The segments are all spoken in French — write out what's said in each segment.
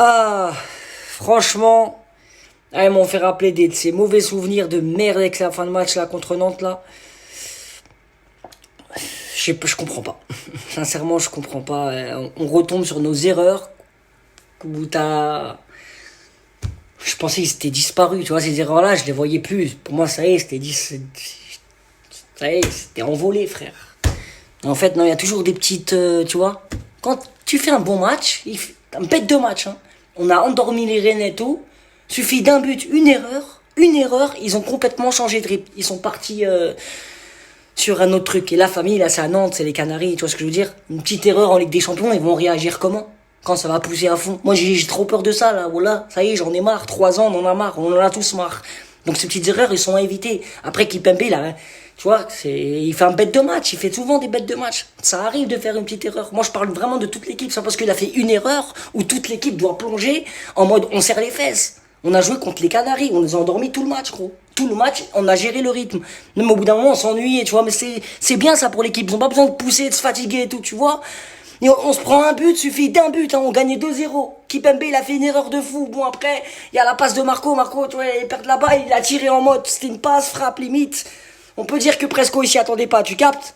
Ah, franchement, ils m'ont fait rappeler de ces mauvais souvenirs de merde avec la fin de match là contre Nantes là. Je comprends pas. Sincèrement, je comprends pas. On retombe sur nos erreurs où t'as. Je pensais qu'ils étaient disparus, tu vois, ces erreurs-là, je les voyais plus. Pour moi, ça y est, ça y est, c'était envolé, frère. En fait, non, il y a toujours des petites, tu vois. Quand tu fais un bon match, un bête de match, hein. On a endormi les Rennais et tout. Suffit d'un but, une erreur, ils ont complètement changé de rythme. Ils sont partis sur un autre truc. Et la famille, là, c'est à Nantes, c'est les Canaries, tu vois ce que je veux dire. Une petite erreur en Ligue des Champions, ils vont réagir comment? Quand ça va pousser à fond. Moi, j'ai trop peur de ça, là. Voilà, ça y est, j'en ai marre. 3 ans, on en a marre. On en a tous marre. Donc, ces petites erreurs, ils sont à éviter. Après, Kipembe, là, hein, tu vois, il fait un bête de match. Il fait souvent des bêtes de match. Ça arrive de faire une petite erreur. Moi, je parle vraiment de toute l'équipe. C'est parce qu'il a fait une erreur où toute l'équipe doit plonger en mode on serre les fesses. On a joué contre les Canaries. On les a endormis tout le match, gros. Tout le match, on a géré le rythme. Même au bout d'un moment, on s'ennuyait, tu vois. Mais c'est bien ça pour l'équipe. Ils ont pas besoin de pousser, de se fatiguer et tout, tu vois. Et on se prend un but, suffit d'un but, hein, on gagnait 2-0. Kipembe, il a fait une erreur de fou. Bon, après, il y a la passe de Marco. Marco, tu vois, il perd là-bas, il a tiré en mode, c'était une passe, frappe, limite. On peut dire que Presco, il s'y attendait pas, tu captes?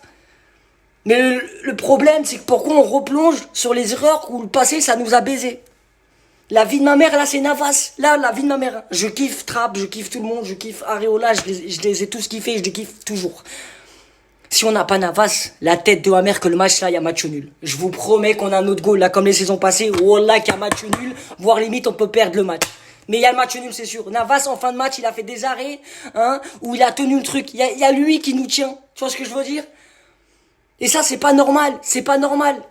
Mais le problème, c'est que pourquoi on replonge sur les erreurs où le passé, ça nous a baisé. La vie de ma mère, là, c'est Navas. Là, la vie de ma mère. Je kiffe Trapp, je kiffe tout le monde, je kiffe Areola, je les ai tous kiffés, je les kiffe toujours. Si on n'a pas Navas, la tête de ma mère que le match là, il y a match nul. Je vous promets qu'on a un autre goal là, comme les saisons passées. Oh là, qu'il y a match nul, voire limite on peut perdre le match. Mais il y a le match nul, c'est sûr. Navas, en fin de match, il a fait des arrêts, hein, où il a tenu le truc. Il y a lui qui nous tient. Tu vois ce que je veux dire? Et ça, c'est pas normal. C'est pas normal.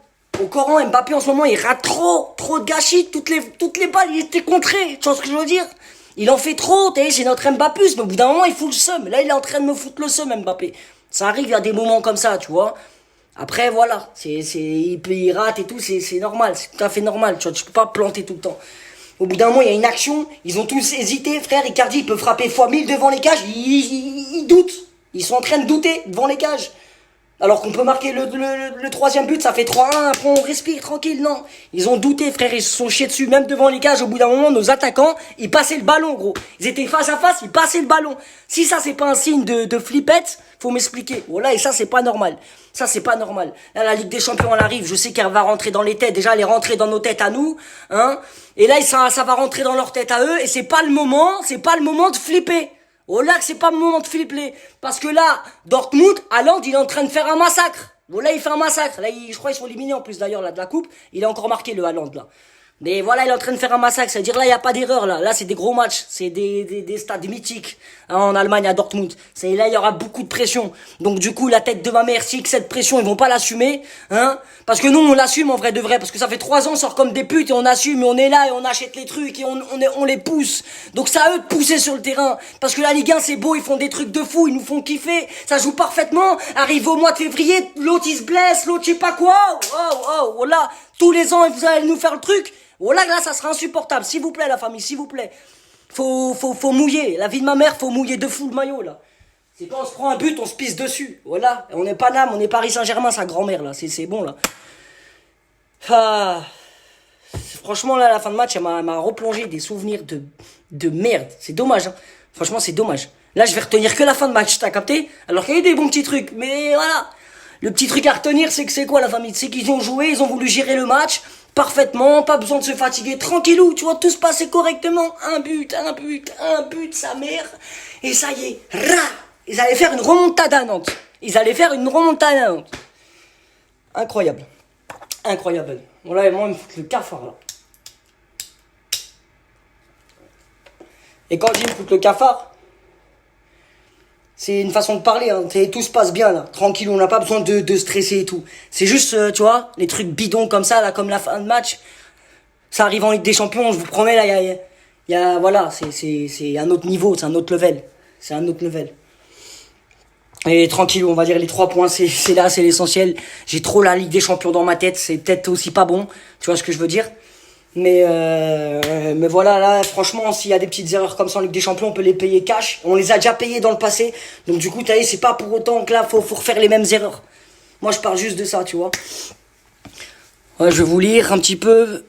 Au Coran, Mbappé, en ce moment, il rate trop de gâchis. Toutes les balles, il était contré. Tu vois ce que je veux dire? Il en fait trop, t'as vu, c'est notre Mbappé, mais au bout d'un moment, il fout le seum. Là, il est en train de me foutre le seum, Mbappé. Ça arrive, il y a des moments comme ça, tu vois. Après, voilà, il rate et tout, c'est normal, c'est tout à fait normal, tu vois, tu peux pas planter tout le temps. Au bout d'un moment, il y a une action, ils ont tous hésité, frère, Icardi, il peut frapper x 1000 devant les cages, ils doutent. Ils sont en train de douter devant les cages. Alors qu'on peut marquer le troisième but, ça fait 3-1, après on respire tranquille, non. Ils ont douté, frère, ils se sont chiés dessus, même devant les cages, au bout d'un moment, nos attaquants, ils passaient le ballon, gros. Ils étaient face à face, ils passaient le ballon. Si ça, c'est pas un signe de flippette, faut m'expliquer. Voilà, et ça, c'est pas normal. Ça, c'est pas normal. Là, la Ligue des Champions, elle arrive, je sais qu'elle va rentrer dans les têtes, déjà, elle est rentrée dans nos têtes à nous, hein. Et là, ça va rentrer dans leur tête à eux, et c'est pas le moment de flipper. Oh là que c'est pas le moment de flipper. Parce que là, Dortmund, Haaland, il est en train de faire un massacre. Bon là, il fait un massacre. Là, je crois qu'ils sont éliminés en plus d'ailleurs là de la coupe. Il a encore marqué le Haaland là. Mais voilà, il est en train de faire un massacre. C'est-à-dire là, il n'y a pas d'erreur là. Là, c'est des gros matchs. C'est des stades mythiques, hein, en Allemagne, à Dortmund. C'est là, il y aura beaucoup de pression. Donc du coup, la tête de ma mère, si que cette pression, ils vont pas l'assumer, hein. Parce que nous, on l'assume en vrai de vrai. Parce que ça fait 3 ans, on sort comme des putes et on assume. Et on est là et on achète les trucs et on les pousse. Donc c'est à eux de pousser sur le terrain. Parce que la Ligue 1, c'est beau, ils font des trucs de fou, ils nous font kiffer. Ça joue parfaitement. Arrive au mois de février, l'autre il se blesse, l'autre je sais pas quoi. Voilà. Tous les ans, vous allez nous faire le truc. Voilà, là, ça sera insupportable. S'il vous plaît, la famille, s'il vous plaît. Faut mouiller. La vie de ma mère, faut mouiller de fou le maillot, là. C'est quand on se prend un but, on se pisse dessus. Voilà. On n'est pas Paname, on est Paris Saint-Germain, sa grand-mère, là. C'est bon, là. Ah. Franchement, là, la fin de match, elle m'a replongé des souvenirs de merde. C'est dommage, hein. Franchement, c'est dommage. Là, je vais retenir que la fin de match, t'as capté? Alors qu'il y a eu des bons petits trucs. Mais voilà. Le petit truc à retenir, c'est que c'est quoi, la famille? C'est qu'ils ont joué, ils ont voulu gérer le match parfaitement, pas besoin de se fatiguer, tranquillou, tu vois, tout se passait correctement. Un but, sa mère. Et ça y est, ils allaient faire une remontada à Nantes. Incroyable. Incroyable. Bon là, moi, ils me foutent le cafard, là. Et quand je dis me foutent le cafard, c'est une façon de parler, hein. Tout se passe bien, là. Tranquille, on n'a pas besoin de stresser et tout. C'est juste, tu vois, les trucs bidons comme ça, là, comme la fin de match. Ça arrive en Ligue des Champions, je vous promets, là, voilà, c'est un autre niveau, c'est un autre level. C'est un autre level. Et tranquille, on va dire les 3 points, c'est là, c'est l'essentiel. J'ai trop la Ligue des Champions dans ma tête, c'est peut-être aussi pas bon. Tu vois ce que je veux dire? Mais voilà, là, franchement, s'il y a des petites erreurs comme ça en Ligue des Champions, on peut les payer cash. On les a déjà payées dans le passé. Donc du coup, t'as vu, c'est pas pour autant que là, faut refaire les mêmes erreurs. Moi, je parle juste de ça, tu vois. Ouais, je vais vous lire un petit peu.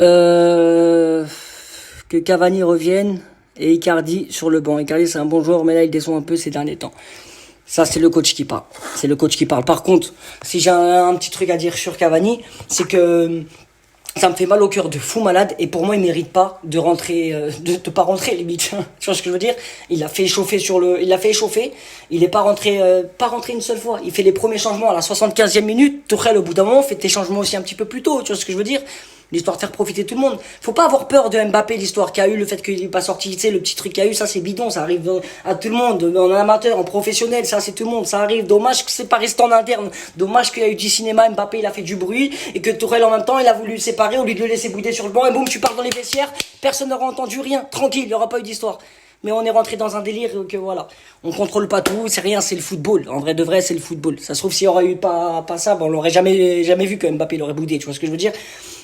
Euh, que Cavani revienne et Icardi sur le banc. Icardi, c'est un bon joueur, mais là, il descend un peu ces derniers temps. Ça, c'est le coach qui parle. C'est le coach qui parle. Par contre, si j'ai un petit truc à dire sur Cavani, c'est que ça me fait mal au cœur de fou malade, et pour moi il mérite pas de rentrer, de pas rentrer limite. Tu vois ce que je veux dire? Il l'a fait échauffer, il est pas rentré une seule fois. Il fait les premiers changements à la 75e minute. Tourelle au bout d'un moment fait tes changements aussi un petit peu plus tôt. Tu vois ce que je veux dire? L'histoire de faire profiter tout le monde. Faut pas avoir peur de Mbappé, l'histoire qu'il y a eu, le fait qu'il est pas sorti, tu sais, le petit truc qu'il y a eu, ça c'est bidon, ça arrive à tout le monde, en amateur, en professionnel, ça c'est tout le monde, ça arrive. Dommage que c'est pas resté en interne. Dommage qu'il y a eu du cinéma, Mbappé il a fait du bruit, et que Tourelle en même temps il a voulu le séparer au lieu de le laisser bouder sur le banc, et boum, tu pars dans les vestiaires, personne n'aura entendu rien, tranquille, il y aura pas eu d'histoire. Mais on est rentré dans un délire que voilà, on contrôle pas tout, c'est rien, c'est le football. En vrai de vrai, c'est le football. Ça se trouve, s'il y aurait eu pas ça, on l'aurait jamais vu que Mbappé l'aurait boudé, tu vois ce que je veux dire?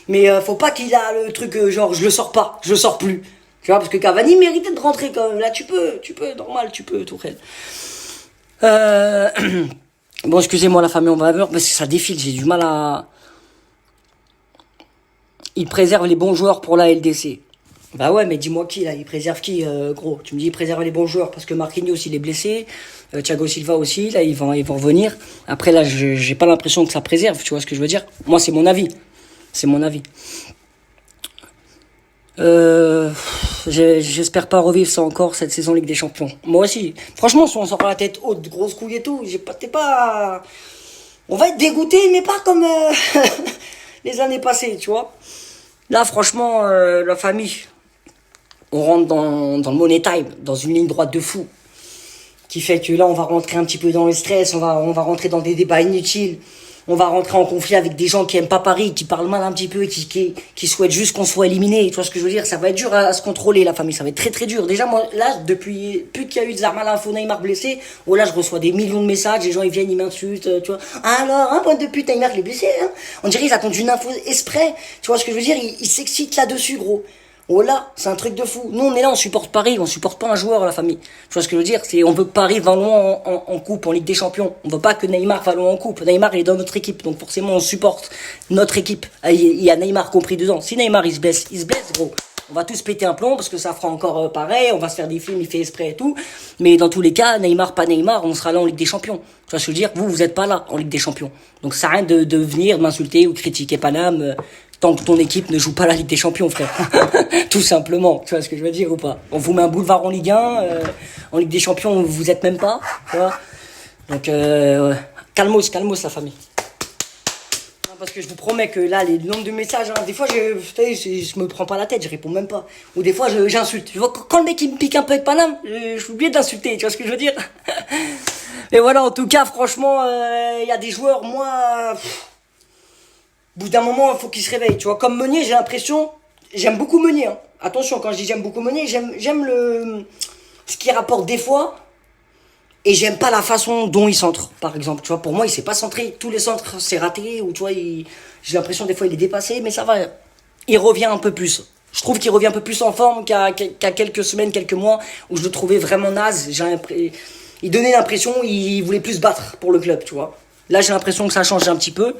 Mais faut pas qu'il a le truc genre je le sors pas, je le sors plus. Tu vois, parce que Cavani méritait de rentrer quand même. Là, tu peux, normal, tu peux, Tourelle. Euh... Bon, excusez-moi la famille, on va voir, parce que ça défile, j'ai du mal à... Il préserve les bons joueurs pour la LDC. Bah ouais, mais dis-moi qui là, il préserve qui, gros? Tu me dis il préserve les bons joueurs parce que Marquinhos il est blessé, Thiago Silva aussi, là ils vont revenir. Après là, j'ai pas l'impression que ça préserve, tu vois ce que je veux dire? Moi c'est mon avis, c'est mon avis. Euh, j'espère pas revivre ça encore cette saison Ligue des Champions. Moi aussi, franchement, si on sort la tête haute, grosse couille et tout, t'es pas, on va être dégoûté, mais pas comme les années passées, tu vois. Là, franchement, la famille, on rentre dans le money time, dans une ligne droite de fou, qui fait que là, on va rentrer un petit peu dans le stress, on va rentrer dans des débats inutiles, on va rentrer en conflit avec des gens qui aiment pas Paris, qui parlent mal un petit peu, qui souhaitent juste qu'on soit éliminé. Tu vois ce que je veux dire? Ça va être dur à se contrôler, la famille, ça va être très très dur. Déjà, moi, là, depuis, plus qu'il y a eu de Zarma l'info Neymar blessé, oh là, je reçois des millions de messages, les gens, ils viennent, ils m'insultent, tu vois. Alors, un point de pute, Neymar, il est blessé, hein. On dirait, ils attendent une info exprès. Tu vois ce que je veux dire? Ils s'excitent là-dessus, gros. Oh là, c'est un truc de fou. Nous, on est là, on supporte Paris, on supporte pas un joueur, la famille. Tu vois ce que je veux dire? On veut que Paris va loin en coupe, en Ligue des Champions. On veut pas que Neymar va loin en coupe. Neymar, il est dans notre équipe, donc forcément, on supporte notre équipe. Il y a Neymar compris dedans. Si Neymar, il se blesse, gros. On va tous péter un plomb parce que ça fera encore pareil, on va se faire des films, il fait exprès et tout. Mais dans tous les cas, Neymar, pas Neymar, on sera là en Ligue des Champions. Tu vois ce que je veux dire? Vous êtes pas là en Ligue des Champions. Donc ça sert à rien de venir m'insulter ou critiquer Paname tant que ton équipe ne joue pas la Ligue des Champions, frère. Tout simplement. Tu vois ce que je veux dire ou pas? On vous met un boulevard en Ligue 1, en Ligue des Champions, vous êtes même pas. Tu vois? Donc calmos la famille. Parce que je vous promets que là, les nombres de messages, hein, des fois, je me prends pas la tête, je réponds même pas. Ou des fois, j'insulte. Tu vois, quand le mec, il me pique un peu avec Paname, je suis obligé d'insulter, tu vois ce que je veux dire? Et voilà, en tout cas, franchement, y a des joueurs, moi, au bout d'un moment, il faut qu'ils se réveillent, tu vois. Comme Meunier, j'ai l'impression, j'aime beaucoup Meunier, hein. Attention, quand je dis j'aime beaucoup Meunier, j'aime ce qu'il rapporte des fois, et j'aime pas la façon dont il centre, par exemple. Tu vois, pour moi, il s'est pas centré. Tous les centres, c'est raté. Ou tu vois, j'ai l'impression des fois il est dépassé, mais ça va. Il revient un peu plus. Je trouve qu'il revient un peu plus en forme qu'à quelques semaines, quelques mois, où je le trouvais vraiment naze. Il donnait l'impression, il voulait plus se battre pour le club, tu vois. Là, j'ai l'impression que ça change un petit peu.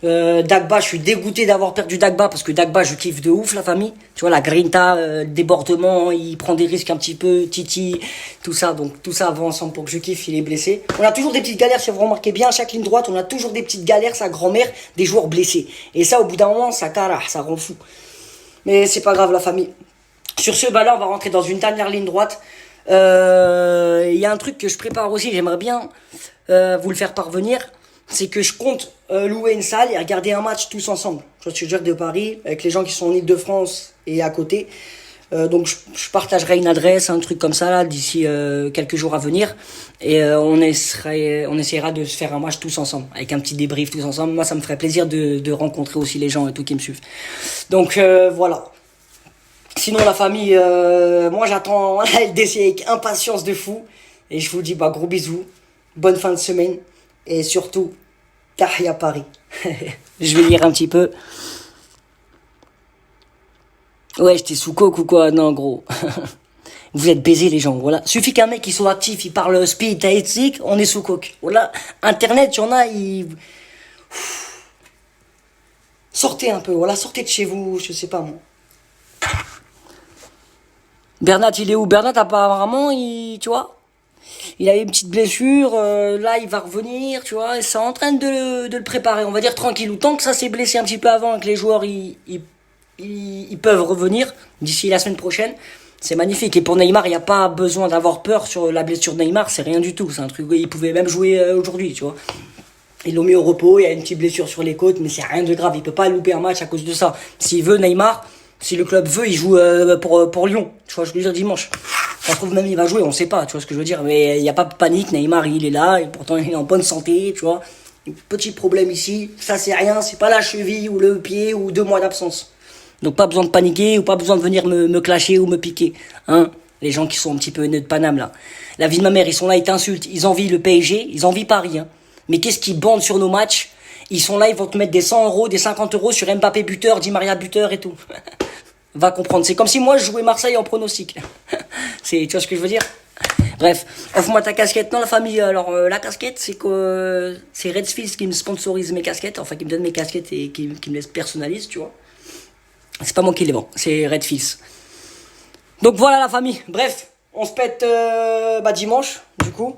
Dagba, je suis dégoûté d'avoir perdu Dagba parce que Dagba, je kiffe de ouf la famille. Tu vois, la grinta, débordement, il prend des risques un petit peu, Titi, tout ça. Donc tout ça va ensemble pour que je kiffe, il est blessé. On a toujours des petites galères, si vous remarquez bien, à chaque ligne droite, on a toujours des petites galères, sa grand-mère, des joueurs blessés. Et ça, au bout d'un moment, ça rend fou. Mais c'est pas grave la famille. Sur ce, bah là, on va rentrer dans une dernière ligne droite. Il y a un truc que je prépare aussi, j'aimerais bien vous le faire parvenir. C'est que je compte louer une salle et regarder un match tous ensemble. Je vois ce que je veux dire, de Paris, avec les gens qui sont en Ile-de-France et à côté. Donc je partagerai une adresse, un truc comme ça là, d'ici quelques jours à venir. Et on essaiera de se faire un match tous ensemble, avec un petit débrief tous ensemble. Moi, ça me ferait plaisir de rencontrer aussi les gens et tout qui me suivent. Donc voilà. Sinon la famille, moi j'attends la LDC avec impatience de fou. Et je vous dis gros bisous, bonne fin de semaine. Et surtout, Tahia Paris. Je vais lire un petit peu. Ouais, j'étais sous coke ou quoi? Non, gros. Vous êtes baisés, les gens, voilà. Suffit qu'un mec, il soit actif, il parle speed, éthique, on est sous coke. Voilà. Internet, il y en a, Sortez un peu, voilà, sortez de chez vous, je sais pas moi. Bernat, il est où? Bernat, apparemment, tu vois, il a eu une petite blessure, là, il va revenir, tu vois, et c'est en train de le préparer, on va dire tranquillou. Tant que ça s'est blessé un petit peu avant et que les joueurs, ils peuvent revenir d'ici la semaine prochaine, c'est magnifique. Et pour Neymar, il n'y a pas besoin d'avoir peur sur la blessure de Neymar, c'est rien du tout. C'est un truc, il pouvait même jouer aujourd'hui, tu vois. Ils l'ont mis au repos, il y a une petite blessure sur les côtes, mais c'est rien de grave. Il peut pas louper un match à cause de ça. S'il veut, Neymar, si le club veut, il joue pour Lyon. Tu vois, je veux dire dimanche. Ça se trouve même il va jouer, on sait pas, tu vois ce que je veux dire. Mais il n'y a pas de panique, Neymar il est là, et pourtant il est en bonne santé, tu vois. Petit problème ici, ça c'est rien, c'est pas la cheville ou le pied ou 2 mois d'absence. Donc pas besoin de paniquer ou pas besoin de venir me clasher ou me piquer. Hein, les gens qui sont un petit peu nœuds de Paname là. La vie de ma mère, ils sont là, ils t'insultent, ils envient le PSG, ils envient Paris. Hein. Mais qu'est-ce qu'ils bandent sur nos matchs? Ils sont là, ils vont te mettre des 100 euros, des 50 euros sur Mbappé buteur, Di Maria buteur et tout. Va comprendre. C'est comme si moi je jouais Marseille en pronostic. Tu vois ce que je veux dire? Bref, offre-moi ta casquette. Non, la famille, alors la casquette, c'est que c'est Redfields qui me sponsorise mes casquettes, enfin qui me donne mes casquettes et qui me les personnalise, tu vois. C'est pas moi qui les vends, c'est Redfields. Donc voilà la famille. Bref, on se pète dimanche, du coup.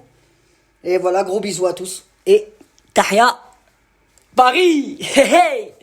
Et voilà, gros bisous à tous. Et Tahia Paris. Hey hey.